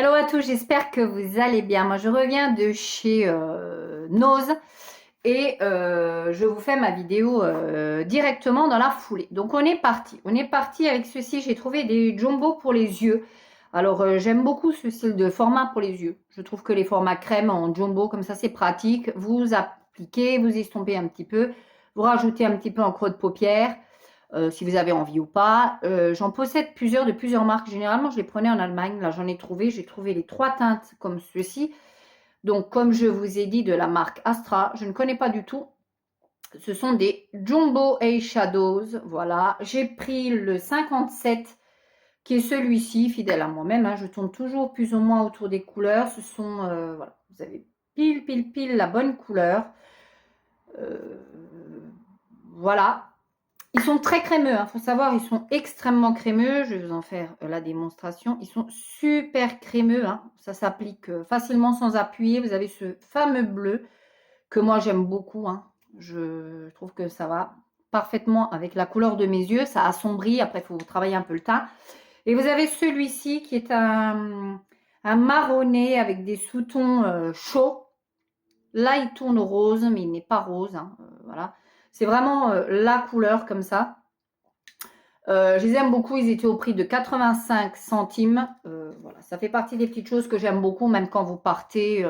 Hello à tous, j'espère que vous allez bien. Moi, je reviens de chez Nose et je vous fais ma vidéo directement dans la foulée. Donc, on est parti. On est parti avec ceci. J'ai trouvé des jumbo pour les yeux. Alors, j'aime beaucoup ce style de format pour les yeux. Je trouve que les formats crème en jumbo, comme ça, c'est pratique. Vous appliquez, vous estompez un petit peu. Vous rajoutez un petit peu en creux de paupière. Si vous avez envie ou pas. J'en possède plusieurs de plusieurs marques. Généralement, je les prenais en Allemagne. Là, j'en ai trouvé. J'ai trouvé les 3 teintes comme ceci. Donc, comme je vous ai dit, de la marque Astra. Je ne connais pas du tout. Ce sont des Jumbo Eyeshadows. Voilà. J'ai pris le 57 qui est celui-ci, fidèle à moi-même. Hein. Je tourne toujours plus ou moins autour des couleurs. Ce sont, voilà, vous avez pile la bonne couleur. Voilà. Ils sont très crémeux, il faut savoir, ils sont extrêmement crémeux. Je vais vous en faire la démonstration. Ils sont super crémeux, hein. Ça s'applique facilement sans appuyer. Vous avez ce fameux bleu que moi j'aime beaucoup. Hein. Je trouve que ça va parfaitement avec la couleur de mes yeux. Ça assombrit, après il faut travailler un peu le teint. Et vous avez celui-ci qui est un marronné avec des sous-tons chauds. Là, il tourne au rose, mais il n'est pas rose. Hein. Voilà. C'est vraiment la couleur comme ça. Je les aime beaucoup. Ils étaient au prix de 85 centimes. Voilà, ça fait partie des petites choses que j'aime beaucoup, même quand vous partez.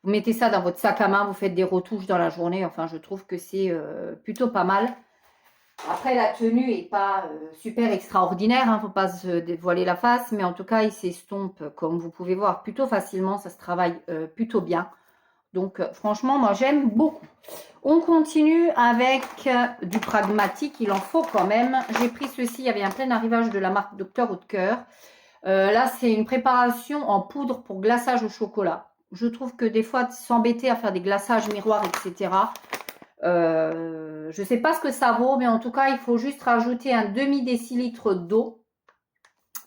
Vous mettez ça dans votre sac à main, vous faites des retouches dans la journée. Enfin, je trouve que c'est plutôt pas mal. Après, la tenue n'est pas super extraordinaire. Il ne faut pas se dévoiler la face. Mais en tout cas, il s'estompe, comme vous pouvez voir, plutôt facilement. Ça se travaille plutôt bien. Donc, franchement, moi, j'aime beaucoup. On continue avec du pragmatique. Il en faut quand même. J'ai pris ceci. Il y avait un plein arrivage de la marque Dr. Oetker. Là, c'est une préparation en poudre pour glaçage au chocolat. Je trouve que des fois, s'embêter à faire des glaçages miroirs, etc. Je ne sais pas ce que ça vaut, mais en tout cas, il faut juste rajouter un demi-décilitre d'eau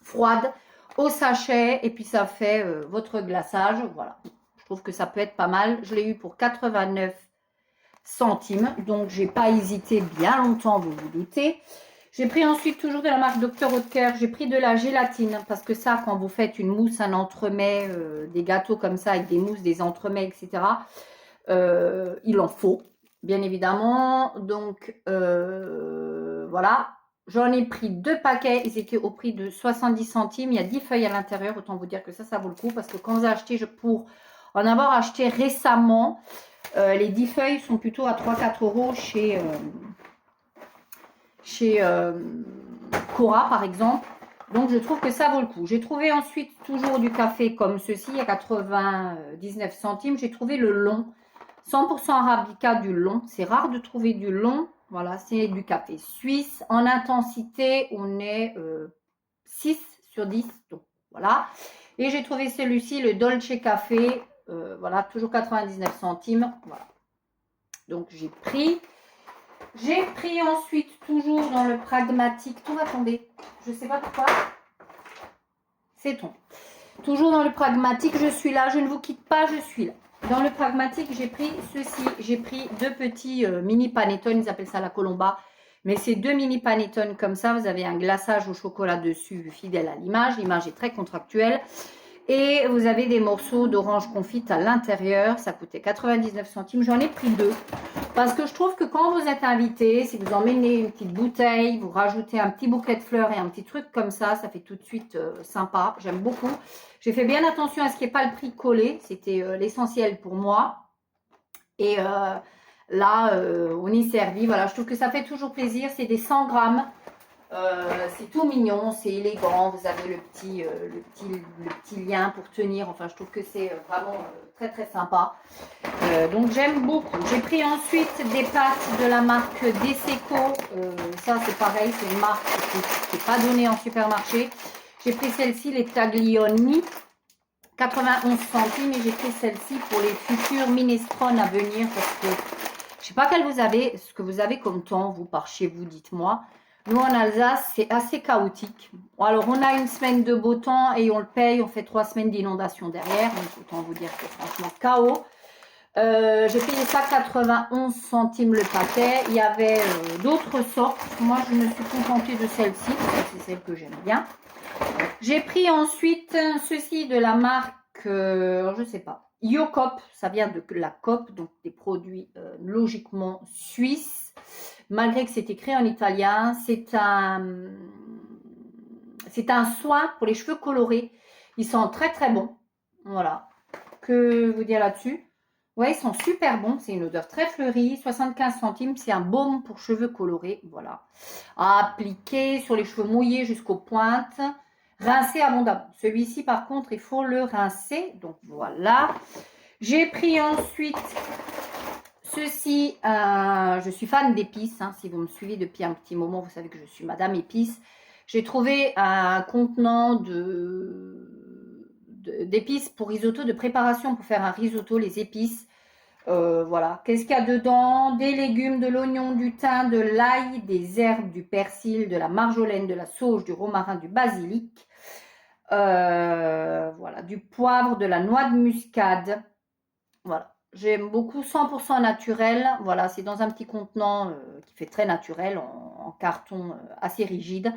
froide au sachet. Et puis, ça fait votre glaçage. Voilà. Je trouve que ça peut être pas mal. Je l'ai eu pour 89 centimes. Donc, j'ai pas hésité bien longtemps, vous vous doutez. J'ai pris ensuite, toujours de la marque Dr. Oetker, j'ai pris de la gélatine. Parce que ça, quand vous faites une mousse, un entremets, des gâteaux comme ça, avec des mousses, des entremets, etc., il en faut, bien évidemment. Donc, voilà. J'en ai pris 2 paquets. Ils étaient au prix de 70 centimes. Il y a 10 feuilles à l'intérieur. Autant vous dire que ça vaut le coup. Parce que quand vous achetez, pour en avoir acheté récemment, les 10 feuilles sont plutôt à 3-4 euros chez Cora, par exemple. Donc, je trouve que ça vaut le coup. J'ai trouvé ensuite toujours du café comme ceci, à 99 centimes. J'ai trouvé le long, 100% arabica du long. C'est rare de trouver du long. Voilà, c'est du café suisse. En intensité, on est 6 sur 10. Donc, voilà. Et j'ai trouvé celui-ci, le Dolce Café. Voilà, toujours 99 centimes. Voilà. Donc, j'ai pris ensuite, toujours dans le pragmatique. Tout va tomber. Je ne sais pas pourquoi. C'est tombé. Toujours dans le pragmatique, je suis là. Je ne vous quitte pas, je suis là. Dans le pragmatique, j'ai pris ceci. J'ai pris 2 petits mini panettone. Ils appellent ça la colomba. Mais c'est 2 mini panettone comme ça. Vous avez un glaçage au chocolat dessus, fidèle à l'image. L'image est très contractuelle. Et vous avez des morceaux d'orange confite à l'intérieur. Ça coûtait 99 centimes. J'en ai pris 2. Parce que je trouve que quand vous êtes invité, si vous emmenez une petite bouteille, vous rajoutez un petit bouquet de fleurs et un petit truc comme ça fait tout de suite sympa. J'aime beaucoup. J'ai fait bien attention à ce qu'il n'y ait pas le prix collé. C'était l'essentiel pour moi. Et là, on y servit. Voilà, je trouve que ça fait toujours plaisir. C'est des 100 grammes. C'est tout mignon, c'est élégant. Vous avez le petit lien pour tenir. Enfin, je trouve que c'est vraiment très sympa. Donc, j'aime beaucoup. J'ai pris ensuite des pâtes de la marque Deseco. Ça, c'est pareil, c'est une marque qui n'est pas donnée en supermarché. J'ai pris celle-ci, les Taglioni, 91 centimes. Et j'ai pris celle-ci pour les futurs minestrone à venir. Parce que je ne sais pas ce que vous avez comme temps, vous, par chez vous, dites-moi. Nous, en Alsace, c'est assez chaotique. Alors, on a une semaine de beau temps et on le paye. On fait 3 semaines d'inondation derrière. Donc, autant vous dire que franchement, chaos. J'ai payé ça 91 centimes le paquet. Il y avait d'autres sortes. Moi, je me suis contentée de celle-ci parce que c'est celle que j'aime bien. J'ai pris ensuite ceci de la marque, je sais pas, Yocop. Ça vient de la COP, donc des produits logiquement suisses. Malgré que c'est écrit en italien, c'est un soin pour les cheveux colorés. Ils sont très très bons. Voilà. Que vous dire là-dessus? Ouais, ils sont super bons. C'est une odeur très fleurie. 75 centimes. C'est un baume pour cheveux colorés. Voilà. À appliquer sur les cheveux mouillés jusqu'aux pointes. Rincer abondamment. Celui-ci, par contre, il faut le rincer. Donc voilà. J'ai pris ensuite ceci. Je suis fan d'épices. Hein. Si vous me suivez depuis un petit moment, vous savez que je suis Madame Épices. J'ai trouvé un contenant d'épices pour risotto, de préparation pour faire un risotto, les épices. Voilà. Qu'est-ce qu'il y a dedans? Des légumes, de l'oignon, du thym, de l'ail, des herbes, du persil, de la marjolaine, de la sauge, du romarin, du basilic. Voilà. Du poivre, de la noix de muscade. Voilà. J'aime beaucoup 100% naturel. Voilà, c'est dans un petit contenant qui fait très naturel, en carton assez rigide.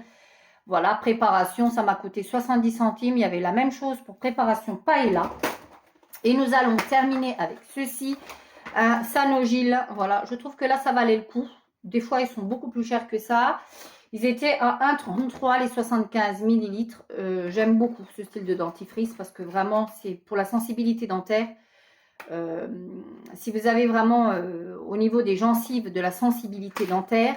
Voilà, préparation, ça m'a coûté 70 centimes. Il y avait la même chose pour préparation paella. Et nous allons terminer avec ceci, un Sanogil. Voilà, je trouve que là, ça valait le coup. Des fois, ils sont beaucoup plus chers que ça. Ils étaient à 1,33 les 75 millilitres. J'aime beaucoup ce style de dentifrice parce que vraiment, c'est pour la sensibilité dentaire. Si vous avez vraiment au niveau des gencives de la sensibilité dentaire,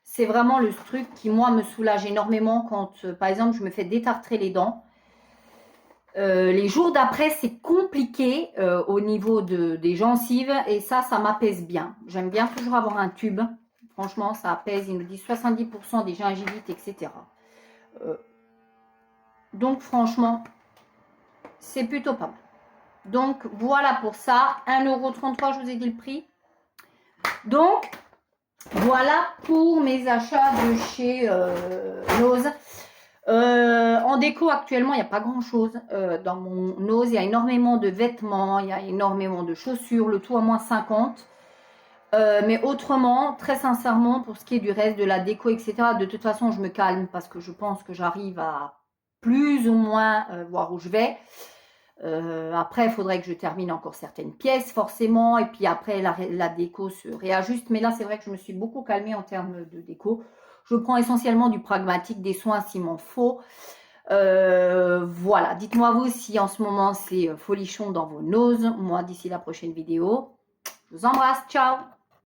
c'est vraiment le truc qui moi me soulage énormément quand par exemple je me fais détartrer les dents. Les jours d'après c'est compliqué au niveau des gencives et ça m'apaise bien. J'aime bien toujours avoir un tube, franchement ça apaise. Ils me disent 70% des gingivites, etc. Donc franchement c'est plutôt pas mal. Donc, voilà pour ça. 1,33 €, je vous ai dit le prix. Donc, voilà pour mes achats de chez Nose. En déco, actuellement, il n'y a pas grand-chose dans mon Nose. Il y a énormément de vêtements, il y a énormément de chaussures, le tout à moins 50. Mais autrement, très sincèrement, pour ce qui est du reste de la déco, etc., de toute façon, je me calme parce que je pense que j'arrive à plus ou moins voir où je vais. Après, il faudrait que je termine encore certaines pièces, forcément. Et puis après, la déco se réajuste. Mais là, c'est vrai que je me suis beaucoup calmée en termes de déco. Je prends essentiellement du pragmatique, des soins s'il m'en faut. Voilà. Dites-moi vous si en ce moment, c'est folichon dans vos noses. Moi, d'ici la prochaine vidéo, je vous embrasse. Ciao!